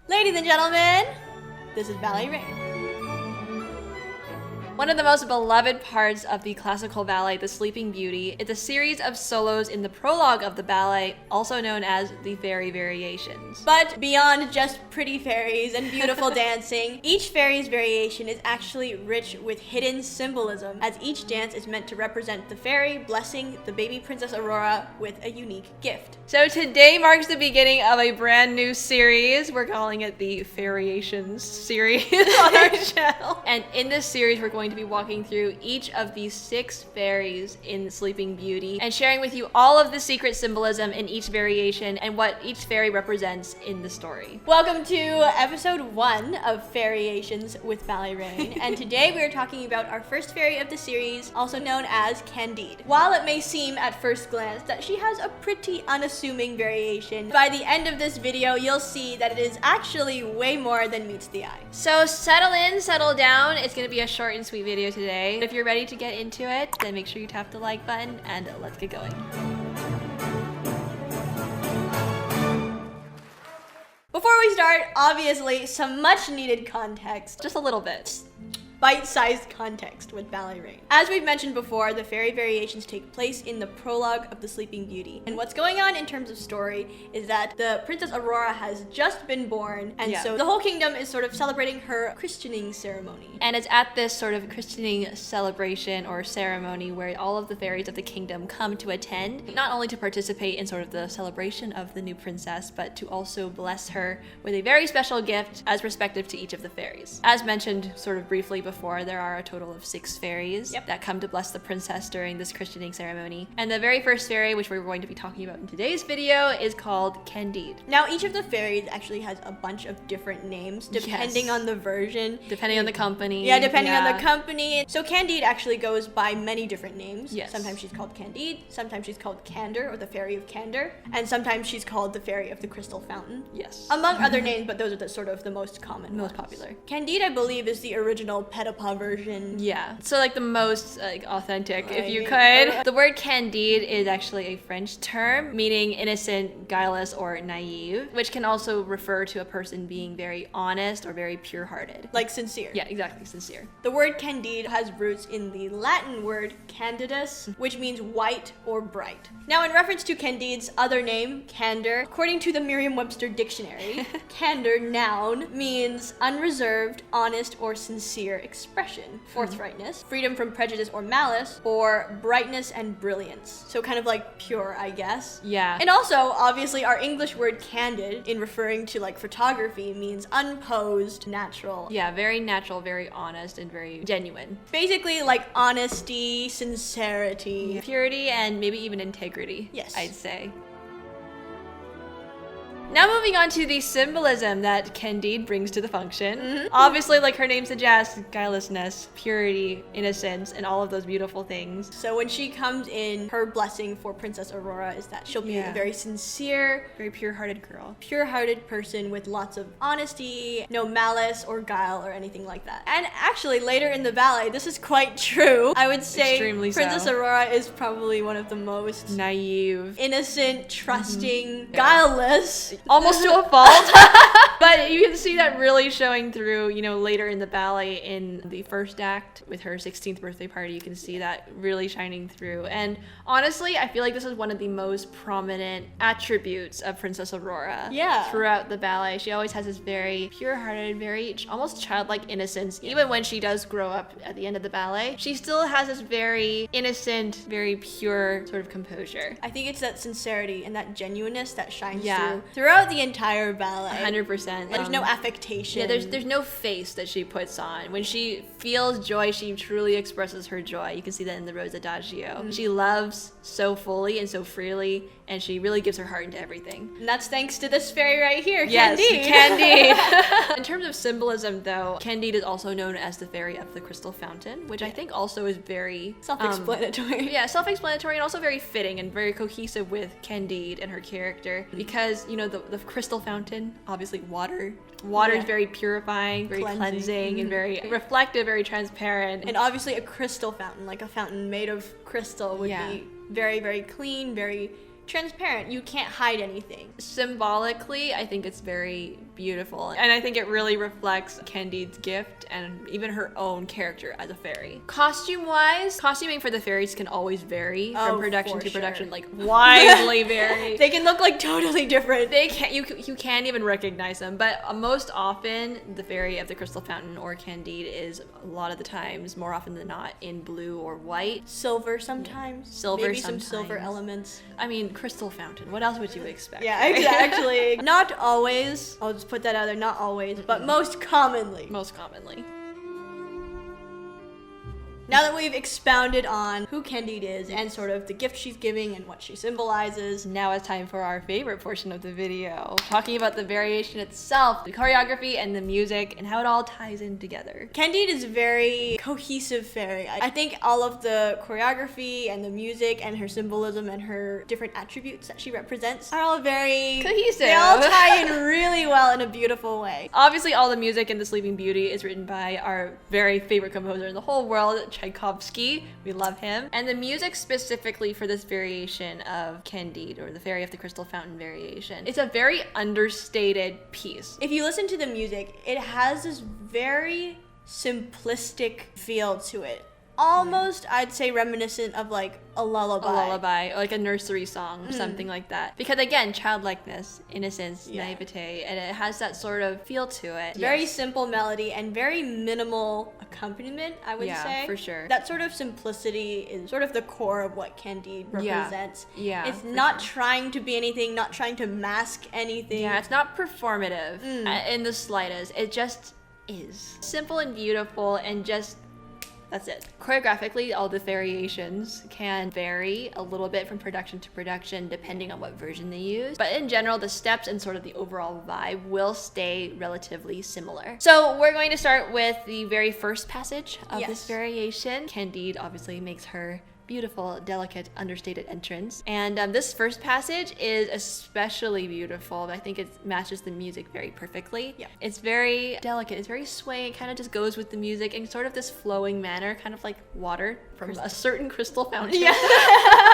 Ladies and gentlemen, this is Ballet Reign. One of the most beloved parts of the classical ballet, The Sleeping Beauty, is a series of solos in the prologue of the ballet, also known as the Fairy Variations. But beyond just pretty fairies and beautiful dancing, each fairy's variation is actually rich with hidden symbolism, as each dance is meant to represent the fairy blessing the baby Princess Aurora with a unique gift. So today marks the beginning of a brand new series. We're calling it the Fairiations series on our channel. And in this series, we're going to be walking through each of these 6 fairies in Sleeping Beauty and sharing with you all of the secret symbolism in each variation and what each fairy represents in the story. Welcome to episode 1 of Fairiations with Ballet Reign, and today we are talking about our first fairy of the series, also known as Candide. While it may seem at first glance that she has a pretty unassuming variation, by the end of this video you'll see that it is actually way more than meets the eye. So settle in, settle down. It's going to be a short and sweet video today. If you're ready to get into it, then make sure you tap the like button and let's get going. Before we start, obviously some much needed context. Just a little bit. Bite-sized context with Ballet Reign. As we've mentioned before, the fairy variations take place in the prologue of The Sleeping Beauty. And what's going on in terms of story is that the Princess Aurora has just been born, and so the whole kingdom is sort of celebrating her christening ceremony. And it's at this sort of christening celebration or ceremony where all of the fairies of the kingdom come to attend, not only to participate in sort of the celebration of the new princess, but to also bless her with a very special gift as respective to each of the fairies. As mentioned sort of briefly before, there are a total of 6 fairies that come to bless the princess during this christening ceremony. And the very first fairy, which we're going to be talking about in today's video, is called Candide. Now, each of the fairies actually has a bunch of different names depending on the version. Depending on the company. Yeah, depending on the company. So Candide actually goes by many different names. Yes. Sometimes she's called Candide, sometimes she's called Candor, or the Fairy of Candor, and sometimes she's called the Fairy of the Crystal Fountain. Yes. Among other names, but those are the sort of the most common, most popular. Candide, I believe, is the original Petapa version. Yeah, so like the most authentic, if you could. The word Candide is actually a French term meaning innocent, guileless, or naive, which can also refer to a person being very honest or very pure-hearted. Like sincere. Yeah, exactly, sincere. The word Candide has roots in the Latin word candidus, which means white or bright. Now, in reference to Candide's other name, candor, according to the Merriam-Webster dictionary, candor, noun, means unreserved, honest, or sincere expression, forthrightness, freedom from prejudice or malice, or brightness and brilliance. So kind of like pure, I guess. Yeah. And also, obviously, our English word candid, in referring to like photography, means unposed, natural. Yeah, very natural, very honest, and very genuine. Basically like honesty, sincerity. Purity, and maybe even integrity, yes, I'd say. Now moving on to the symbolism that Candide brings to the function. Obviously, like her name suggests, guilelessness, purity, innocence, and all of those beautiful things. So when she comes in, her blessing for Princess Aurora is that she'll be a very sincere, very pure-hearted girl. Pure-hearted person with lots of honesty, no malice or guile or anything like that. And actually, later in the ballet, this is quite true. I would say extremely Princess Aurora is probably one of the most naive, innocent, trusting, guileless, almost to a fault. But you can see that really showing through, you know, later in the ballet in the first act with her 16th birthday party. You can see that really shining through. And honestly, I feel like this is one of the most prominent attributes of Princess Aurora. Yeah. Throughout the ballet. She always has this very pure-hearted, very almost childlike innocence. Even when she does grow up at the end of the ballet, she still has this very innocent, very pure sort of composure. I think it's that sincerity and that genuineness that shines throughout the entire ballet. 100%. There's no affectation. Yeah, there's no face that she puts on. When she feels joy, she truly expresses her joy. You can see that in the Rose Adagio. She loves so fully and so freely, and she really gives her heart into everything. And that's thanks to this fairy right here, yes, Candide. Candide. In terms of symbolism, though, Candide is also known as the Fairy of the Crystal Fountain, which I think also is very self-explanatory. Yeah, self-explanatory and also very fitting and very cohesive with Candide and her character, because, you know, the crystal fountain, obviously water. Water is very purifying, very cleansing, and very reflective, very transparent. And obviously a crystal fountain, like a fountain made of crystal, would be very, very clean, very transparent. You can't hide anything. Symbolically, I think it's very beautiful. And I think it really reflects Candide's gift and even her own character as a fairy. Costume-wise, costuming for the fairies can always vary from production to production, like widely vary. They can look like totally different. They can't, you can't even recognize them, but most often the fairy of the Crystal Fountain or Candide is a lot of the times, more often than not, in blue or white. Silver sometimes. Silver Maybe sometimes. some silver elements. I mean, Crystal Fountain, what else would you expect? Yeah, exactly. Not always. I'll just put that out there. Not always, but most commonly. Most commonly. Now that we've expounded on who Candide is and sort of the gift she's giving and what she symbolizes, now it's time for our favorite portion of the video, talking about the variation itself, the choreography and the music, and how it all ties in together. Candide is a very cohesive fairy. I think all of the choreography and the music and her symbolism and her different attributes that she represents are all very cohesive. They all tie in really well in a beautiful way. Obviously, all the music in The Sleeping Beauty is written by our very favorite composer in the whole world, Tchaikovsky. We love him. And the music specifically for this variation of Candide, or the Fairy of the Crystal Fountain variation, it's a very understated piece. If you listen to the music, it has this very simplistic feel to it. Almost, I'd say, reminiscent of like a lullaby. A lullaby, or like a nursery song, something like that. Because again, childlikeness, innocence, naivete, and it has that sort of feel to it. Very simple melody and very minimal accompaniment, I would say. Yeah, for sure. That sort of simplicity is sort of the core of what Candide represents. Yeah, it's not trying to be anything, not trying to mask anything. Yeah, it's not performative in the slightest. It just is. Simple and beautiful and just... that's it. Choreographically, all the variations can vary a little bit from production to production depending on what version they use. But in general, the steps and sort of the overall vibe will stay relatively similar. So we're going to start with the very first passage of this variation. Candide obviously makes her beautiful, delicate, understated entrance. And this first passage is especially beautiful. I think it matches the music very perfectly. Yeah. It's very delicate, it's very swaying, it kind of just goes with the music in sort of this flowing manner, kind of like water from a certain crystal fountain. Yeah.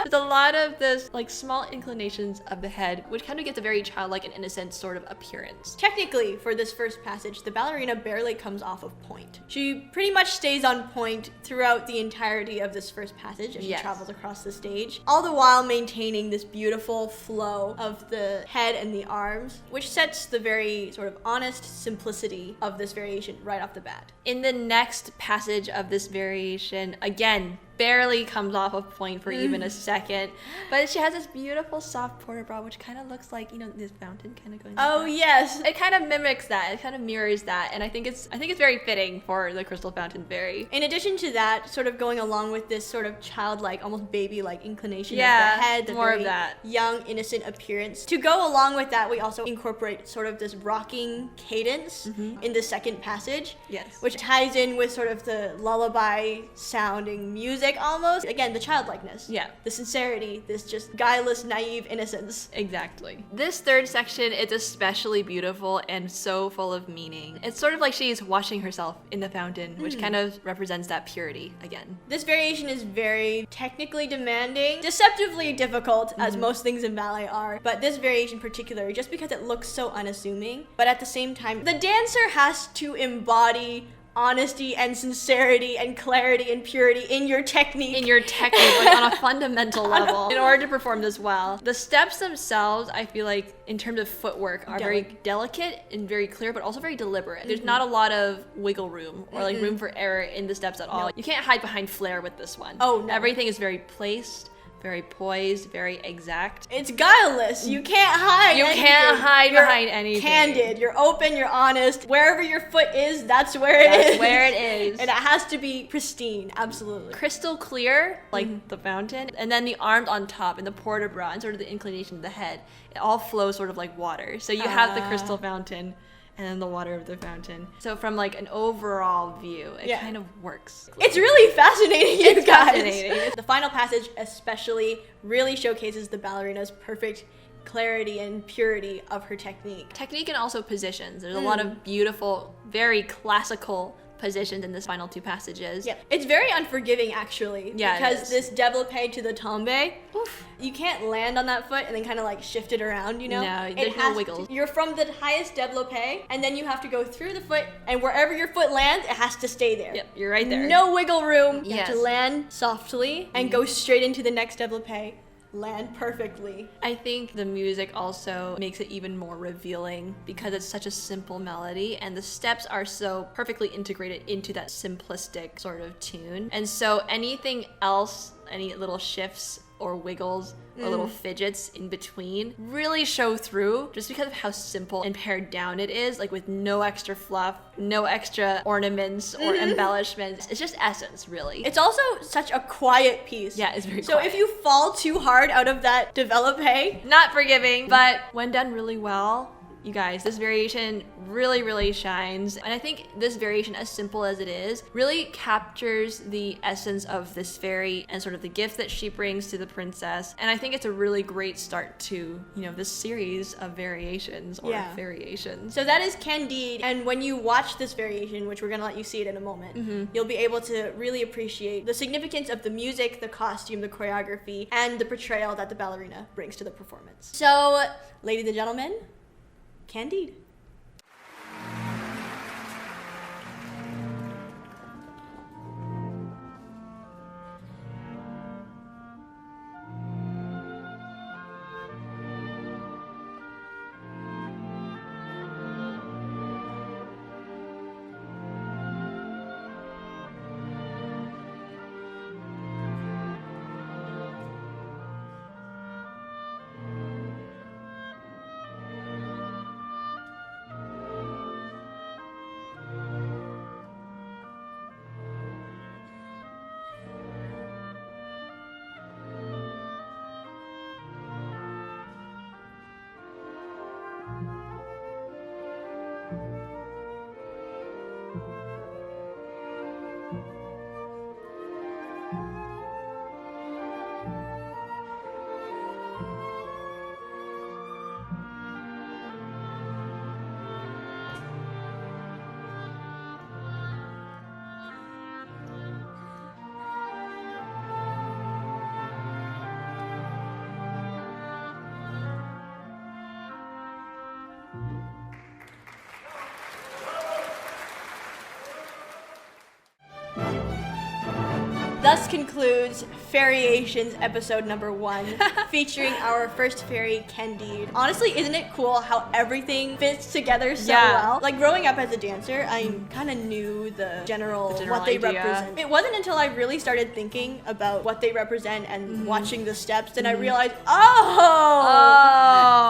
There's a lot of this like small inclinations of the head, which kind of gets a very childlike and innocent sort of appearance. Technically, for this first passage, the ballerina barely comes off of point. She pretty much stays on point throughout the entirety of this first passage. She travels across the stage, all the while maintaining this beautiful flow of the head and the arms, which sets the very sort of honest simplicity of this variation right off the bat. In the next passage of this variation, again, barely comes off of point for even a second, but she has this beautiful soft port de bras, which kind of looks like, you know, this fountain kind of going like that. Yes, it kind of mimics that, it kind of mirrors that, and I think it's very fitting for the Crystal Fountain Fairy. In addition to that, sort of going along with this sort of childlike, almost baby-like inclination of the head, the more very of that young, innocent appearance. To go along with that, we also incorporate sort of this rocking cadence in the second passage, which ties in with sort of the lullaby sounding music almost. Again, the childlikeness. Yeah. The sincerity, this just guileless, naive innocence. Exactly. This third section is especially beautiful and so full of meaning. It's sort of like she's washing herself in the fountain, which kind of represents that purity again. This variation is very technically demanding, deceptively difficult, as most things in ballet are, but this variation particularly, just because it looks so unassuming, but at the same time, the dancer has to embody honesty and sincerity and clarity and purity in your technique. Like on a fundamental level in order to perform this well. The steps themselves, I feel like, in terms of footwork, are very delicate and very clear, but also very deliberate. There's not a lot of wiggle room or like room for error in the steps at all. You can't hide behind flair with this one. Oh, no. Everything is very placed, very poised, very exact. It's guileless. You can't hide. You can't hide behind anything. Candid. You're open. You're honest. Wherever your foot is, that's where it is. That's where it is. And it has to be pristine. Absolutely. Crystal clear, like the fountain. And then the arms on top and the port de bras and sort of the inclination of the head. It all flows sort of like water. So you have the crystal fountain and then the water of the fountain. So from like an overall view, it kind of works. It's really fascinating, you guys. Fascinating. The final passage especially really showcases the ballerina's perfect clarity and purity of her technique. Technique and also positions. There's a lot of beautiful, very classical positions in this final 2 passages. Yeah, it's very unforgiving actually. Yeah, because this développé to the tombe, you can't land on that foot and then kind of like shift it around, you know? No, there's no wiggles. You're from the highest développé, and then you have to go through the foot, and wherever your foot lands, it has to stay there. Yep, you're right there. No wiggle room. You have Yes. to land softly and go straight into the next développé. Land perfectly. I think the music also makes it even more revealing because it's such a simple melody and the steps are so perfectly integrated into that simplistic sort of tune. And so anything else, any little shifts or wiggles or little fidgets in between really show through just because of how simple and pared down it is, like with no extra fluff, no extra ornaments or embellishments. It's just essence, really. It's also such a quiet piece. Yeah, it's very So quiet. if you fall too hard out of that développé, Not forgiving, but when done really well, you guys, this variation really, really shines. And I think this variation, as simple as it is, really captures the essence of this fairy and sort of the gift that she brings to the princess. And I think it's a really great start to, you know, this series of variations or variations. so that is Candide, and when you watch this variation, which we're gonna let you see it in a moment, you'll be able to really appreciate the significance of the music, the costume, the choreography, and the portrayal that the ballerina brings to the performance. So, ladies and gentlemen, Candide. Thus concludes Fairiations episode number 1, featuring our first fairy, Candide. Honestly, isn't it cool how everything fits together so well? Like, growing up as a dancer, I kind of knew the general what they idea. represent. It wasn't until I really started thinking about what they represent and watching the steps, then I realized, oh,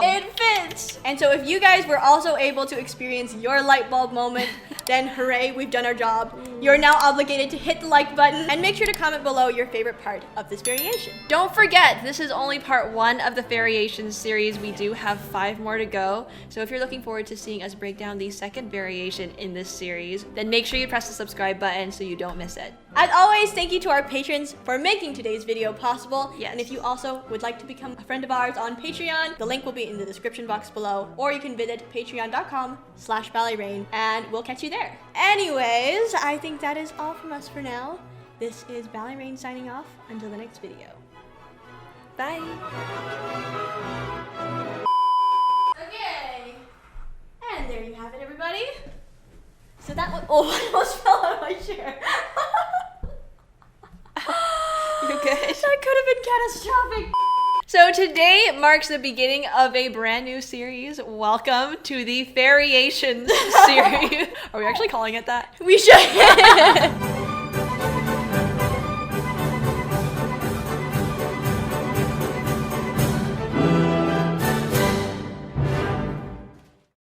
it fits! And so if you guys were also able to experience your light bulb moment, then hooray, we've done our job. You're now obligated to hit the like button and make sure to comment below your favorite part of this variation. Don't forget, this is only part 1 of the Fairiations series. We do have 5 more to go. So if you're looking forward to seeing us break down the second variation in this series, then make sure you press the subscribe button so you don't miss it. As always, thank you to our patrons for making today's video possible. Yes. And if you also would like to become a friend of ours on Patreon, the link will be in the description box below, or you can visit patreon.com/Ballet Reign, and we'll catch you there. Anyways, I think that is all from us for now. This is Ballet Reign signing off until the next video. Bye. Okay. And there you have it, everybody. So that was, oh, I almost fell out of my chair. You good? That could have been catastrophic. So today marks the beginning of a brand new series. Welcome to the Fairiations series. Are we actually calling it that? We should.